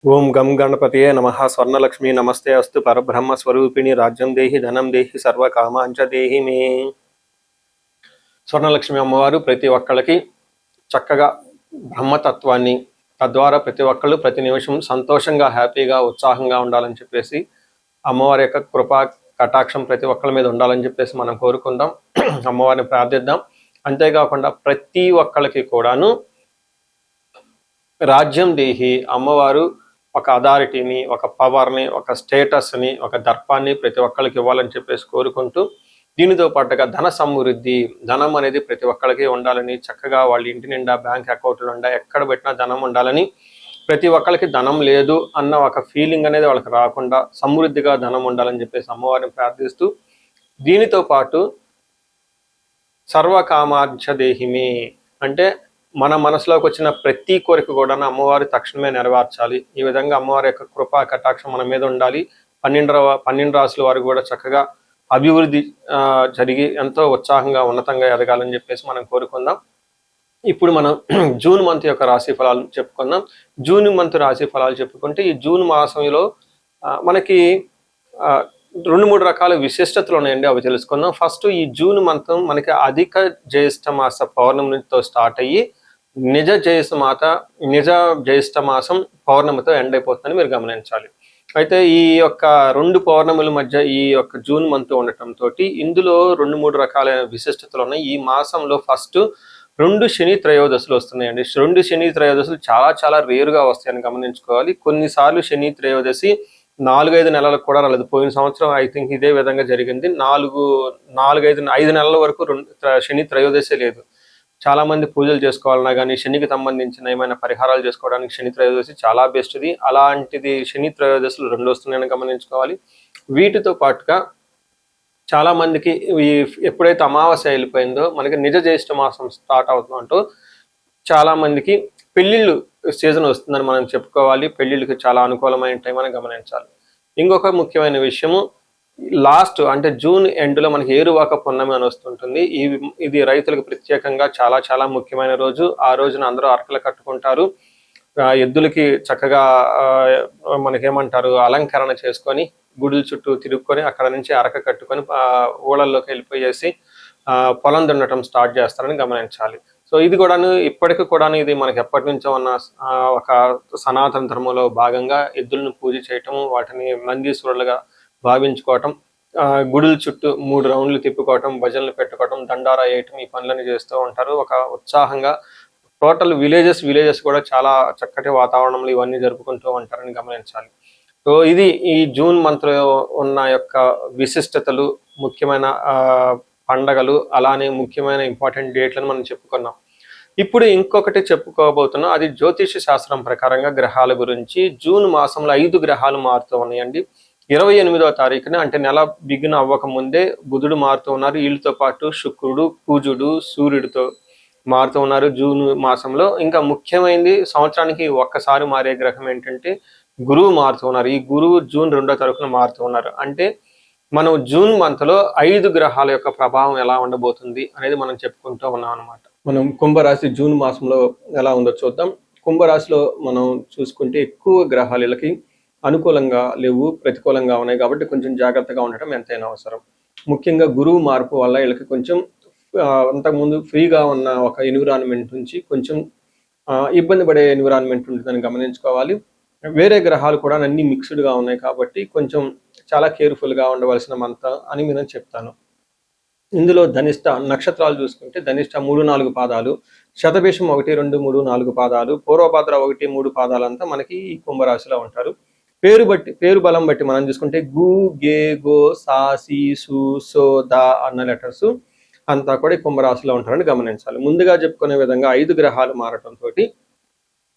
ఓం గం గణపతియే నమః. స్వర్ణలక్ష్మి నమస్తే అస్తు. పరబ్రహ్మ స్వరూపిణి రాజ్యం దేహి ధనం దేహి సర్వకామాంచ దేహి మే. స్వర్ణలక్ష్మి అమ్మవారు ప్రతి ఒక్కళ్ళకి చక్కగా బ్రహ్మతత్వాన్ని, తద్వారా ప్రతి ఒక్కళ్ళు ప్రతి నిమిషం సంతోషంగా, హ్యాపీగా, ఉత్సాహంగా ఉండాలని చెప్పేసి అమ్మవారి యొక్క కృపా కటాక్షం ప్రతి ఒక్కళ్ళ మీద ఉండాలని చెప్పేసి మనం కోరుకుందాం, అమ్మవారిని ప్రార్థిద్దాం. అంతేకాకుండా ప్రతి ఒక్కళ్ళకి కూడాను రాజ్యం దేహి అమ్మవారు ఒక అథారిటీని, ఒక పవర్ని, ఒక స్టేటస్ని, ఒక దర్పాన్ని ప్రతి ఒక్కరికి ఇవ్వాలని చెప్పేసి కోరుకుంటూ, దీనితో పాటుగా ధన సమృద్ధి, ధనం అనేది ప్రతి ఒక్కరికి ఉండాలని, చక్కగా వాళ్ళ ఇంటి నిండా బ్యాంక్ అకౌంట్లు నిండా ఎక్కడ పెట్టినా ధనం ఉండాలని, ప్రతి ఒక్కరికి ధనం లేదు అన్న ఒక ఫీలింగ్ అనేది వాళ్ళకి రాకుండా సమృద్ధిగా ధనం ఉండాలని చెప్పేసి అమ్మవారిని ప్రార్థిస్తూ, దీనితో పాటు సర్వకామార్చ దేహిమే అంటే మన మనసులోకి వచ్చిన ప్రతి కోరిక కూడా అమ్మవారి తక్షణమే నెరవేర్చాలి. ఈ విధంగా అమ్మవారి యొక్క కృపా కటాక్షం మన మీద ఉండాలి. 12 రాసుల వారు కూడా చక్కగా అభివృద్ధి జరిగి ఎంతో ఉత్సాహంగా ఉన్నతంగా ఎదగాలని చెప్పేసి మనం కోరుకుందాం. ఇప్పుడు మనం జూన్ మంత్ యొక్క రాశి ఫలాలు చెప్పుకుందాం. జూన్ మంత్ రాశి ఫలాలు చెప్పుకుంటే ఈ జూన్ మాసంలో మనకి 2-3 రకాల విశిష్టతలు ఉన్నాయండి, అవి తెలుసుకుందాం. ఫస్ట్, ఈ జూన్ మంత్ మనకి అధిక జ్యేష్ఠ మాస పౌర్ణమితో స్టార్ట్ అయ్యి నిజ జ్యేష్ఠ మాసం పౌర్ణమితో ఎండ్ అయిపోతుందని మీరు గమనించాలి. అయితే ఈ యొక్క 2 పౌర్ణముల మధ్య ఈ యొక్క జూన్ మంత్ ఉండటంతో ఇందులో 2-3 రకాల విశిష్టతలు ఉన్నాయి. ఈ మాసంలో ఫస్ట్ 2 శని త్రయోదశులు వస్తున్నాయండి. 2 శని త్రయోదశులు చాలా చాలా రేరుగా వస్తాయని గమనించుకోవాలి. కొన్నిసార్లు శని త్రయోదశి 4-5 నెలలకు కూడా రాలేదు. పోయిన సంవత్సరం ఐ థింక్ ఇదే విధంగా జరిగింది. 5 నెలల వరకు శని త్రయోదశి లేదు. చాలా మంది పూజలు చేసుకోవాలన్నా కానీ, శనికి సంబంధించిన ఏమైనా పరిహారాలు చేసుకోవడానికి శని త్రయోదశి చాలా బెస్ట్ది. అలాంటిది శని త్రయోదశులు 2 వస్తున్నాయని గమనించుకోవాలి. వీటితో పాటుగా చాలా మందికి ఎప్పుడైతే అమావాస్య వెళ్ళిపోయిందో మనకి నిజ జ్యేష్ఠ మాసం స్టార్ట్ అవుతుందంటూ చాలా మందికి పెళ్లిళ్ళు సీజన్ వస్తుందని మనం చెప్పుకోవాలి. పెళ్లిళ్ళకి చాలా అనుకూలమైన టైం అని గమనించాలి. ఇంకొక ముఖ్యమైన విషయము, లాస్ట్ అంటే జూన్ ఎండ్లో మనకి ఏరువాక పున్నమి అని వస్తుంటుంది. ఇది రైతులకు ప్రత్యేకంగా చాలా చాలా ముఖ్యమైన రోజు. ఆ రోజున అందరూ అరకలు కట్టుకుంటారు. ఎద్దులకి చక్కగా మనకేమంటారు అలంకరణ చేసుకొని గుడుల చుట్టూ తిరుగుకొని అక్కడ నుంచి అరక కట్టుకొని ఊళ్ళల్లోకి వెళ్ళిపోయేసి పొలం దున్నటం స్టార్ట్ చేస్తారని గమనించాలి. సో ఇది కూడాను ఇప్పటికి కూడాను ఇది మనకి ఎప్పటి నుంచో ఉన్న ఒక సనాతన ధర్మంలో భాగంగా ఎద్దులను పూజ చేయటం, వాటిని నందీశ్వరులుగా భావించుకోవటం, గుడుల చుట్టూ 3 రౌండ్లు తిప్పుకోవటం, భజనలు పెట్టుకోవటం, దండారా వేయటం, ఈ పనులను చేస్తూ ఉంటారు. ఒక ఉత్సాహంగా టోటల్ విలేజెస్ కూడా చాలా చక్కటి వాతావరణంలో ఇవన్నీ జరుపుకుంటూ ఉంటారని గమనించాలి. సో ఇది ఈ జూన్ మంత్లో ఉన్న యొక్క విశిష్టతలు, ముఖ్యమైన పండగలు, అలానే ముఖ్యమైన ఇంపార్టెంట్ డేట్లను మనం చెప్పుకున్నాం. ఇప్పుడు ఇంకొకటి చెప్పుకోబోతున్నాం. అది జ్యోతిష శాస్త్రం ప్రకారంగా గ్రహాల గురించి. జూన్ మాసంలో 5 గ్రహాలు మారుతూ ఉన్నాయండి. 28వ తారీఖున అంటే నెల బిగిన అవ్వక ముందే బుధుడు మారుతూ ఉన్నారు. వీళ్ళతో పాటు శుక్రుడు, కుజుడు, సూర్యుడితో మారుతూ ఉన్నారు జూన్ మాసంలో. ఇంకా ముఖ్యమైనది సంవత్సరానికి ఒక్కసారి మారే గ్రహం ఏంటంటే గురువు మారుతూ ఉన్నారు. ఈ గురువు జూన్ 2వ తారీఖున మారుతూ ఉన్నారు. అంటే మనం జూన్ మంత్లో 5 గ్రహాల యొక్క ప్రభావం ఎలా ఉండబోతుంది అనేది మనం చెప్పుకుంటూ ఉన్నాం అనమాట. మనం కుంభరాశి జూన్ మాసంలో ఎలా ఉందో చూద్దాం. కుంభరాశిలో మనం చూసుకుంటే ఎక్కువ గ్రహాలు వీళ్ళకి అనుకూలంగా లేవు, ప్రతికూలంగా ఉన్నాయి. కాబట్టి కొంచెం జాగ్రత్తగా ఉండటం ఎంతైనా అవసరం. ముఖ్యంగా గురువు మార్పు వల్ల వీళ్ళకి కొంచెం అంతకుముందు ఫ్రీగా ఉన్న ఒక ఎన్విరాన్మెంట్ నుంచి కొంచెం ఇబ్బంది పడే ఎన్విరాన్మెంట్ ఉంటుందని గమనించుకోవాలి. వేరే గ్రహాలు కూడా అన్ని మిక్స్డ్గా ఉన్నాయి కాబట్టి కొంచెం చాలా కేర్ఫుల్గా ఉండవలసిన మంత్ అని నేను చెప్తాను. ఇందులో ధనిష్ట నక్షత్రాలు చూసుకుంటే ధనిష్ట 3-4 పాదాలు, శతభిషం 1, 2, 3, 4 పాదాలు, పూర్వభద్ర 1, 3 పాదాలంతా మనకి ఈ కుంభరాశిలో ఉంటారు. పేరు బలం బట్టి మనం చూసుకుంటే గు, గే, గో, సా, సి, సు, సో, ద అన్న లెటర్స్ అంతా కూడా ఈ కుంభరాశిలో ఉంటారని గమనించాలి. ముందుగా చెప్పుకునే విధంగా 5 గ్రహాలు మారటంతో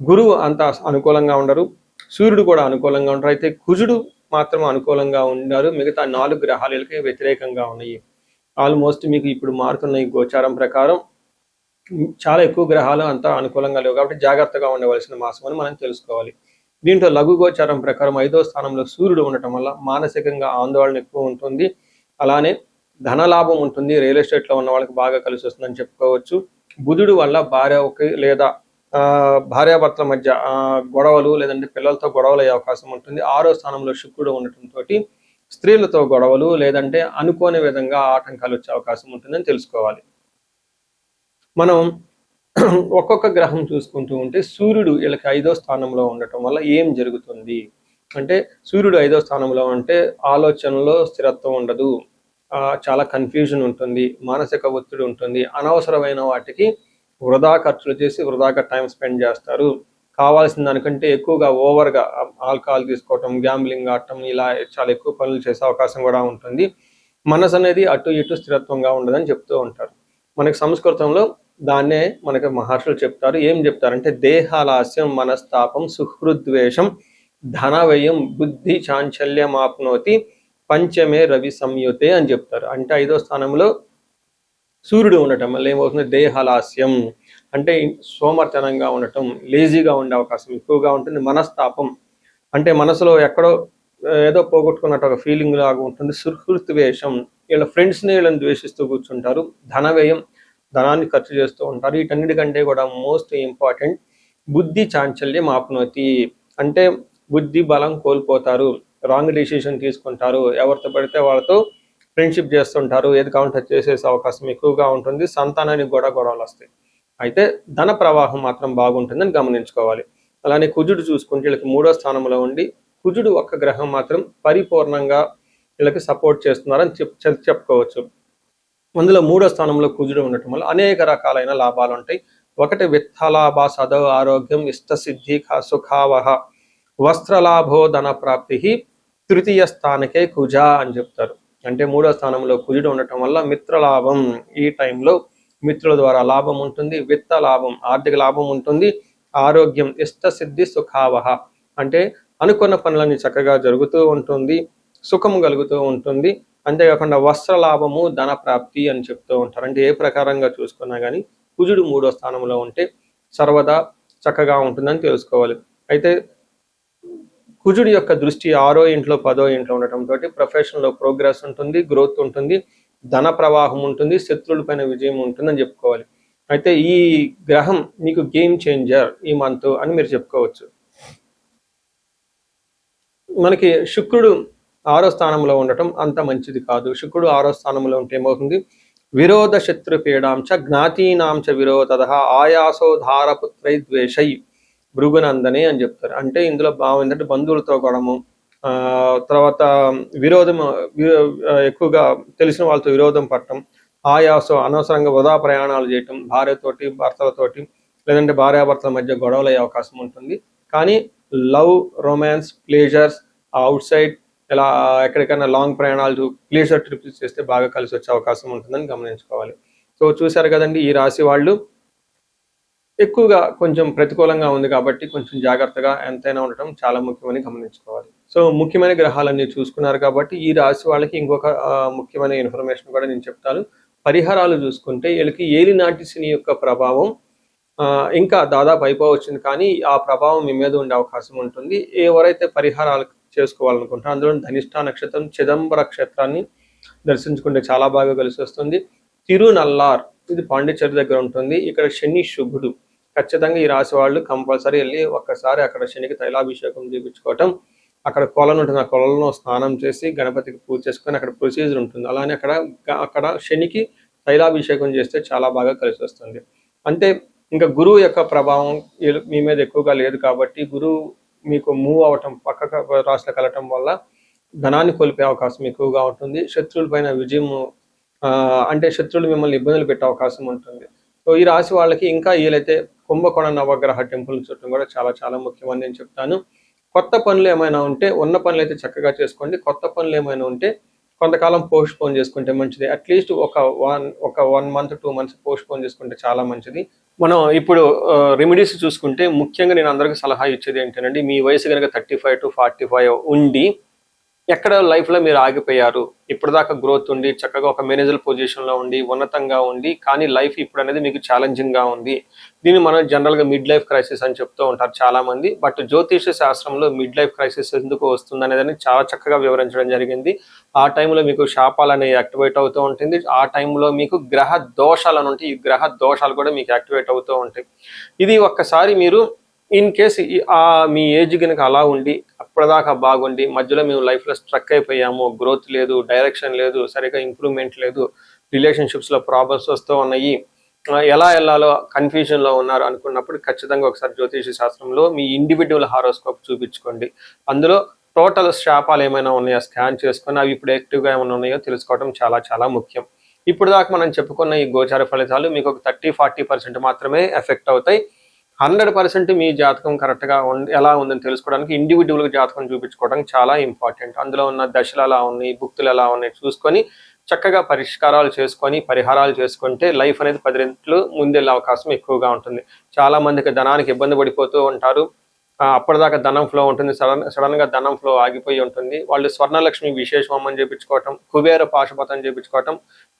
గురువు అంత అనుకూలంగా ఉండరు, సూర్యుడు కూడా అనుకూలంగా ఉండరు. అయితే కుజుడు మాత్రం అనుకూలంగా ఉన్నారు. మిగతా 4 గ్రహాలకి వ్యతిరేకంగా ఉన్నాయి. ఆల్మోస్ట్ మీకు ఇప్పుడు మారుతున్న ఈ గోచారం ప్రకారం చాలా ఎక్కువ గ్రహాలు అంతా అనుకూలంగా లేవు. కాబట్టి జాగ్రత్తగా ఉండవలసిన మాసం అని మనం తెలుసుకోవాలి. దీంట్లో లఘు గోచారం ప్రకారం 5వ స్థానంలో సూర్యుడు ఉండటం వల్ల మానసికంగా ఆందోళన ఎక్కువ ఉంటుంది. అలానే ధనలాభం ఉంటుంది. రియల్ ఎస్టేట్లో ఉన్న వాళ్ళకి బాగా కలిసి వస్తుందని చెప్పుకోవచ్చు. బుధుడు వల్ల భార్యకి లేదా భార్యాభర్తల మధ్య గొడవలు లేదంటే పిల్లలతో గొడవలు అయ్యే అవకాశం ఉంటుంది. 6వ స్థానంలో శుక్రుడు ఉండటంతో స్త్రీలతో గొడవలు లేదంటే అనుకోని విధంగా ఆటంకాలు వచ్చే అవకాశం ఉంటుందని తెలుసుకోవాలి. మనం ఒక్కొక్క గ్రహం చూసుకుంటూ ఉంటే సూర్యుడు వీళ్ళకి 5వ స్థానంలో ఉండటం వల్ల ఏం జరుగుతుంది అంటే, సూర్యుడు 5వ స్థానంలో ఉంటే ఆలోచనలో స్థిరత్వం ఉండదు, చాలా కన్ఫ్యూజన్ ఉంటుంది, మానసిక ఒత్తిడి ఉంటుంది, అనవసరమైన వాటికి వృధా ఖర్చులు చేసి వృధాగా టైం స్పెండ్ చేస్తారు, కావాల్సిన దానికంటే ఎక్కువగా ఓవర్గా ఆల్కహాల్ తీసుకోవటం, గ్యాంబ్లింగ్ ఆడటం, ఇలా చాలా ఎక్కువ పనులు చేసే అవకాశం కూడా ఉంటుంది. మనసు అనేది అటు ఇటు స్థిరత్వంగా ఉండదని చెప్తూ ఉంటారు. మనకి సంస్కృతంలో దాన్నే మనకి మహర్షులు చెప్తారు. ఏం చెప్తారంటే, దేహాలాస్యం, మనస్తాపం, సుహృద్వేషం, ధన వ్యయం, బుద్ధి చాంచల్యం ఆప్నోతి, పంచమే రవి సంయుతే అని చెప్తారు. అంటే 5వ స్థానంలో సూర్యుడు ఉండటం వల్ల ఏమవుతుంది, దేహాలాస్యం అంటే సోమర్తనంగా ఉండటం, లేజీగా ఉండే అవకాశం ఎక్కువగా ఉంటుంది. మనస్తాపం అంటే మనసులో ఎక్కడో ఏదో పోగొట్టుకున్నట్టు ఒక ఫీలింగ్ లాగా ఉంటుంది. సుహృద్వేషం, వీళ్ళ ఫ్రెండ్స్ని వీళ్ళని ద్వేషిస్తూ కూర్చుంటారు. ధన వ్యయం, ధనాన్ని ఖర్చు చేస్తూ ఉంటారు. వీటన్నిటికంటే కూడా మోస్ట్ ఇంపార్టెంట్ బుద్ధి చాంచల్యం ఆప్నోతి అంటే బుద్ధి బలం కోల్పోతారు, రాంగ్ డెసిషన్ తీసుకుంటారు, ఎవరితో పడితే వాళ్ళతో ఫ్రెండ్షిప్ చేస్తుంటారు, ఏది కావాలంటే చేసేసే అవకాశం ఎక్కువగా ఉంటుంది. సంతానానికి కూడా గొడవలు వస్తాయి. అయితే ధన ప్రవాహం మాత్రం బాగుంటుందని గమనించుకోవాలి. అలానే కుజుడు చూసుకుంటే వీళ్ళకి 3వ స్థానంలో ఉండి, కుజుడు ఒక్క గ్రహం మాత్రం పరిపూర్ణంగా వీళ్ళకి సపోర్ట్ చేస్తున్నారని చెప్పుకోవచ్చు. అందులో 3వ స్థానంలో కుజుడు ఉండటం వల్ల అనేక రకాలైన లాభాలు ఉంటాయి. ఒకటి విత్తలాభ, సదవ ఆరోగ్యం, ఇష్టసిద్ధి, సుఖావహ, వస్త్రలాభో, ధన ప్రాప్తి, తృతీయ స్థానకే కుజ అని చెప్తారు. అంటే 3వ స్థానంలో కుజుడు ఉండటం వల్ల మిత్రలాభం, ఈ టైంలో మిత్రుల ద్వారా లాభం ఉంటుంది, విత్త లాభం, ఆర్థిక లాభం ఉంటుంది, ఆరోగ్యం, ఇష్టసిద్ధి, సుఖావహ అంటే అనుకున్న పనులన్నీ చక్కగా జరుగుతూ ఉంటుంది, సుఖం కలుగుతూ ఉంటుంది. అంతేకాకుండా వస్త్ర లాభము, ధన ప్రాప్తి అని చెప్తూ ఉంటారు. అంటే ఏ ప్రకారంగా చూసుకున్నా కానీ కుజుడు 3వ స్థానంలో ఉంటే సర్వదా చక్కగా ఉంటుందని తెలుసుకోవాలి. అయితే కుజుడి యొక్క దృష్టి 6వ ఇంట్లో 10వ ఇంట్లో ఉండటంతో ప్రొఫెషన్లో ప్రోగ్రెస్ ఉంటుంది, గ్రోత్ ఉంటుంది, ధన ప్రవాహం ఉంటుంది, శత్రువులపైన విజయం ఉంటుందని చెప్పుకోవాలి. అయితే ఈ గ్రహం మీకు గేమ్ చేంజర్ ఈ మంత్ అని మీరు చెప్పుకోవచ్చు. మనకి శుక్రుడు 6వ స్థానంలో ఉండటం అంత మంచిది కాదు. శుక్రుడు 6వ స్థానంలో ఉంటే ఏమవుతుంది, విరోధ శత్రు పీడాంచ, జ్ఞాతీనాంచ విరోధ, ఆయాసో ధారపుత్రై ద్వేషై భృగునందనే అని చెప్తారు. అంటే ఇందులో ఏంటంటే బంధువులతో గొడవము, తర్వాత విరోధం, ఎక్కువగా తెలిసిన వాళ్ళతో విరోధం పడటం, ఆయాసం, అనవసరంగా వృధా ప్రయాణాలు చేయటం, భార్యతోటి భర్తలతోటి లేదంటే భార్యాభర్తల మధ్య గొడవలు అయ్యే అవకాశం ఉంటుంది. కానీ love, romance, pleasures, out side ఇలా ఎక్కడికైనా లాంగ్ ప్రయాణాలు, ప్లేజర్ ట్రిప్స్ చేస్తే బాగా కలిసి వచ్చే అవకాశం ఉంటుందని గమనించుకోవాలి. సో చూశారు కదండి, ఈ రాశి వాళ్ళు ఎక్కువగా కొంచెం ప్రతికూలంగా ఉంది కాబట్టి కొంచెం జాగ్రత్తగా ఎంతైనా ఉండటం చాలా ముఖ్యమని గమనించుకోవాలి. సో ముఖ్యమైన గ్రహాలన్నీ చూసుకున్నారు కాబట్టి ఈ రాశి వాళ్ళకి ఇంకొక ముఖ్యమైన ఇన్ఫర్మేషన్ కూడా నేను చెప్తాను. పరిహారాలు చూసుకుంటే వీళ్ళకి ఏలినాటి శని యొక్క ప్రభావం ఇంకా దాదాపు అయిపోవచ్చింది, కానీ ఆ ప్రభావం మీ మీద ఉండే అవకాశం ఉంటుంది. ఎవరైతే పరిహారాలు చేసుకోవాలనుకుంటారో అందులో ధనిష్ఠ నక్షత్రం, చిదంబర క్షేత్రాన్ని దర్శించుకుంటే చాలా బాగా కలిసి వస్తుంది. తిరునల్లార్, ఇది పాండిచ్చేరి దగ్గర ఉంటుంది. ఇక్కడ శని శుభుడు. ఖచ్చితంగా ఈ రాశి వాళ్ళు కంపల్సరీ వెళ్ళి ఒక్కసారి అక్కడ శనికి తైలాభిషేకం చేయించుకోవటం, అక్కడ కొలను ఉంటుంది, ఆ కొలలో స్నానం చేసి గణపతికి పూజ చేసుకొని అక్కడ ప్రొసీజర్ ఉంటుంది. అలానే అక్కడ శనికి తైలాభిషేకం చేస్తే చాలా బాగా కలిసి వస్తుంది. అంటే ఇంకా గురువు యొక్క ప్రభావం మీ మీద ఎక్కువగా లేదు కాబట్టి గురువు మీకు మూవ్ అవటం, పక్క రాశిలోకి వెళ్ళటం వల్ల ధనాన్ని కోల్పోయే అవకాశం ఎక్కువగా ఉంటుంది. శత్రువుల పైన విజయం, అంటే శత్రువులు మిమ్మల్ని ఇబ్బందులు పెట్టే అవకాశం ఉంటుంది. సో ఈ రాశి వాళ్ళకి ఇంకా వీలైతే కుంభకోణ నవగ్రహ టెంపుల్ చుట్టం కూడా చాలా చాలా ముఖ్యమని నేను చెప్తాను. కొత్త పనులు ఏమైనా ఉంటే ఉన్న పనులు అయితే చక్కగా చేసుకోండి. కొత్త పనులు ఏమైనా ఉంటే కొంతకాలం పోస్ట్ పోన్ చేసుకుంటే మంచిది. అట్లీస్ట్ ఒక 1 మంత్ 2 మంత్స్ పోస్ట్ పోన్ చేసుకుంటే చాలా మంచిది. మనం ఇప్పుడు రెమెడీస్ చూసుకుంటే ముఖ్యంగా నేను అందరికీ సలహా ఇచ్చేది ఏంటంటే, మీ వయసు కనుక 35 to 45 ఉండి ఎక్కడ లైఫ్లో మీరు ఆగిపోయారు, ఇప్పటిదాకా గ్రోత్ ఉండి చక్కగా ఒక మేనేజర్ పొజిషన్లో ఉండి ఉన్నతంగా ఉండి కానీ లైఫ్ ఇప్పుడు అనేది మీకు ఛాలెంజింగ్గా ఉంది. దీన్ని మనం జనరల్గా మిడ్ లైఫ్ క్రైసిస్ అని చెప్తూ ఉంటారు చాలామంది. బట్ జ్యోతిష శాస్త్రంలో మిడ్ లైఫ్ క్రైసిస్ ఎందుకు వస్తుంది అనేది చాలా చక్కగా వివరించడం జరిగింది. ఆ టైంలో మీకు శాపాలు అనేవి యాక్టివేట్ అవుతూ ఉంటుంది. ఆ టైంలో మీకు గ్రహ దోషాలు అని ఉంటాయి. ఈ గ్రహ దోషాలు కూడా మీకు యాక్టివేట్ అవుతూ ఉంటాయి. ఇది ఒక్కసారి మీరు ఇన్ కేస్ మీ ఏజ్ కనుక అలా ఉండి అప్పటిదాకా బాగుండి మధ్యలో మేము లైఫ్లో స్ట్రక్ అయిపోయాము, గ్రోత్ లేదు, డైరెక్షన్ లేదు, సరిగా ఇంప్రూవ్మెంట్ లేదు, రిలేషన్షిప్స్లో ప్రాబ్లమ్స్ వస్తూ ఉన్నాయి, ఎలా వెళ్ళాలో కన్ఫ్యూజన్లో ఉన్నారు అనుకున్నప్పుడు ఖచ్చితంగా ఒకసారి జ్యోతిష శాస్త్రంలో మీ ఇండివిడ్యువల్ హారోస్కోప్ చూపించుకోండి. అందులో టోటల్ శాపాలు ఏమైనా ఉన్నాయో స్కాన్ చేసుకొని అవి ఇప్పుడు యాక్టివ్గా ఏమైనా ఉన్నాయో తెలుసుకోవడం చాలా చాలా ముఖ్యం. ఇప్పుడు దాకా మనం చెప్పుకున్న ఈ గోచార ఫలితాలు మీకు ఒక 30-40% మాత్రమే ఎఫెక్ట్ అవుతాయి. 100% మీ జాతకం కరెక్ట్గా ఎలా ఉందని తెలుసుకోవడానికి ఇండివిజువల్గా జాతకం చూపించుకోవడం చాలా ఇంపార్టెంట్. అందులో ఉన్న దశలు ఎలా ఉన్నాయి, భుక్తులు ఎలా ఉన్నాయి చూసుకొని చక్కగా పరిష్కారాలు చేసుకొని పరిహారాలు చేసుకుంటే లైఫ్ అనేది 10 రెట్లు ముందెళ్ళే అవకాశం ఎక్కువగా ఉంటుంది. చాలా మందికి ధనానికి ఇబ్బంది పడిపోతూ ఉంటారు. అప్పటిదాకా ధనం ఫ్లో ఉంటుంది, సడన్గా ధనం ఫ్లో ఆగిపోయి ఉంటుంది. వాళ్ళు స్వర్ణలక్ష్మి విశేష హోమం చేయించుకోవటం, కుబేర పాశుపతం చేయించుకోవటం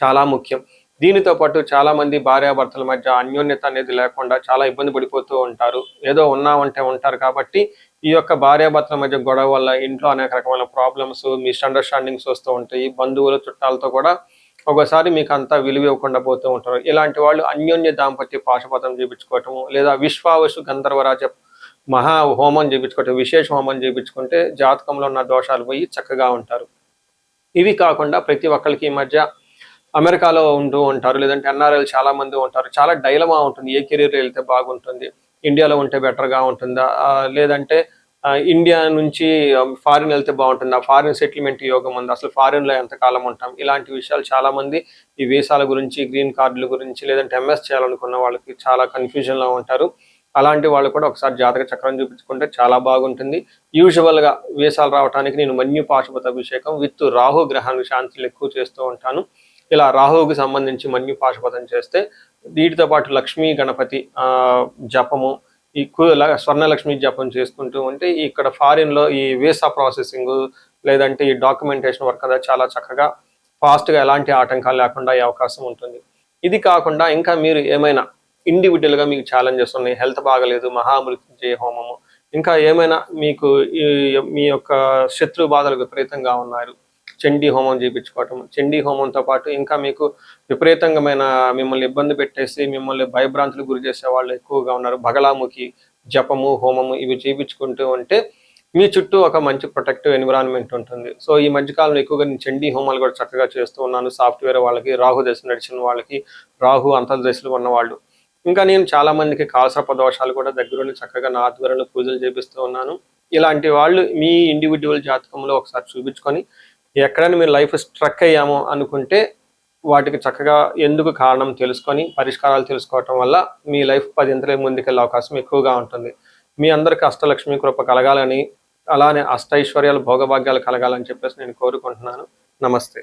చాలా ముఖ్యం. దీనితో పాటు చాలా మంది భార్యాభర్తల మధ్య అన్యోన్యత అనేది లేకుండా చాలా ఇబ్బంది పడిపోతూ ఉంటారు. ఏదో ఉన్నామంటే ఉంటారు కాబట్టి ఈ యొక్క భార్యాభర్తల మధ్య గొడవ వల్ల ఇంట్లో అనేక రకమైన ప్రాబ్లమ్స్, మిస్అండర్స్టాండింగ్స్ వస్తూ ఉంటాయి. బంధువులు చుట్టాలతో కూడా ఒకసారి మీకు అంతా విలువ ఇవ్వకుండా పోతూ ఉంటారు. ఇలాంటి వాళ్ళు అన్యోన్య దాంపత్య పాశుపతం చేయించుకోవటము లేదా విశ్వావసు గంధర్వరాజ మహా హోమం చేయించుకోవటం, విశేష హోమం చేయించుకుంటే జాతకంలో ఉన్న దోషాలు పోయి చక్కగా ఉంటారు. ఇవి కాకుండా ప్రతి ఒక్కరికి ఈ మధ్య అమెరికాలో ఉంటూ ఉంటారు, లేదంటే ఎన్ఆర్ఐలు చాలా మంది ఉంటారు. చాలా డైలమా ఉంటుంది, ఏ కెరీర్ వెళ్తే బాగుంటుంది, ఇండియాలో ఉంటే బెటర్గా ఉంటుందా, లేదంటే ఇండియా నుంచి ఫారిన్ వెళ్తే బాగుంటుందా, ఫారిన్ సెటిల్మెంట్ యోగం ఉంది, అసలు ఫారిన్లో ఎంతకాలం ఉంటాం, ఇలాంటి విషయాలు చాలామంది ఈ వీసాల గురించి, గ్రీన్ కార్డుల గురించి, లేదంటే ఎంఎస్ చేయాలనుకున్న వాళ్ళకి చాలా కన్ఫ్యూజన్లో ఉంటారు. అలాంటి వాళ్ళు కూడా ఒకసారి జాతక చక్రం చూపించుకుంటే చాలా బాగుంటుంది. యూజువల్గా వీసాలు రావడానికి నేను మన్యు పాశుపత అభిషేకం విత్ రాహు గ్రహాన్ని శాంతులు ఎక్కువ చేస్తూ ఉంటాను. ఇలా రాహువుకి సంబంధించి మన్యు పాశుపతం చేస్తే వీటితో పాటు లక్ష్మీ గణపతి జపము, ఈ స్వర్ణలక్ష్మి జపం చేసుకుంటూ ఉంటే ఇక్కడ ఫారిన్లో ఈ వీసా ప్రాసెసింగ్ లేదంటే ఈ డాక్యుమెంటేషన్ వర్క్ అంతా చాలా చక్కగా ఫాస్ట్గా ఎలాంటి ఆటంకాలు లేకుండా అయ్యే అవకాశం ఉంటుంది. ఇది కాకుండా ఇంకా మీరు ఏమైనా ఇండివిజువల్గా మీకు ఛాలెంజెస్ ఉన్నాయి, హెల్త్ బాగలేదు, మహామృత్యుంజయ హోమము, ఇంకా ఏమైనా మీకు మీ యొక్క శత్రు బాధలు విపరీతంగా ఉన్నారు, చండీ హోమం చేయించుకోవటం, చండీ హోమంతో పాటు ఇంకా మీకు విపరీతంగా మిమ్మల్ని ఇబ్బంది పెట్టేసి మిమ్మల్ని భయభ్రాంతులకు గురి చేసే వాళ్ళు ఎక్కువగా ఉన్నారు, బగలాముఖి జపము హోమము ఇవి చేయించుకుంటూ ఉంటే మీ చుట్టూ ఒక మంచి ప్రొటెక్టివ్ ఎన్విరాన్మెంట్ ఉంటుంది. సో ఈ మధ్యకాలంలో ఎక్కువగా నేను చండీ హోమాలు కూడా చక్కగా చేస్తూ ఉన్నాను. సాఫ్ట్వేర్ వాళ్ళకి, రాహు దశ నడిచిన వాళ్ళకి, రాహు అంతర్దశలు ఉన్న వాళ్ళు, ఇంకా నేను చాలా మందికి కాలసర్ప దోషాలు కూడా దగ్గరుండి చక్కగా నా ఆధ్వర్యంలో పూజలు చేపిస్తూ ఉన్నాను. ఇలాంటి వాళ్ళు మీ ఇండివిజువల్ జాతకంలో ఒకసారి చూపించుకొని ఎక్కడైనా మీరు లైఫ్ స్ట్రక్ అయ్యామో అనుకుంటే వాటికి చక్కగా ఎందుకు కారణం తెలుసుకొని పరిష్కారాలు తెలుసుకోవటం వల్ల మీ లైఫ్ 10 ఇంతలే ముందుకెళ్ళే అవకాశం ఎక్కువగా ఉంటుంది. మీ అందరికీ అష్టలక్ష్మి కృప కలగాలని, అలానే అష్టైశ్వర్యాలు భోగభాగ్యాలు కలగాలని చెప్పేసి నేను కోరుకుంటున్నాను. నమస్తే.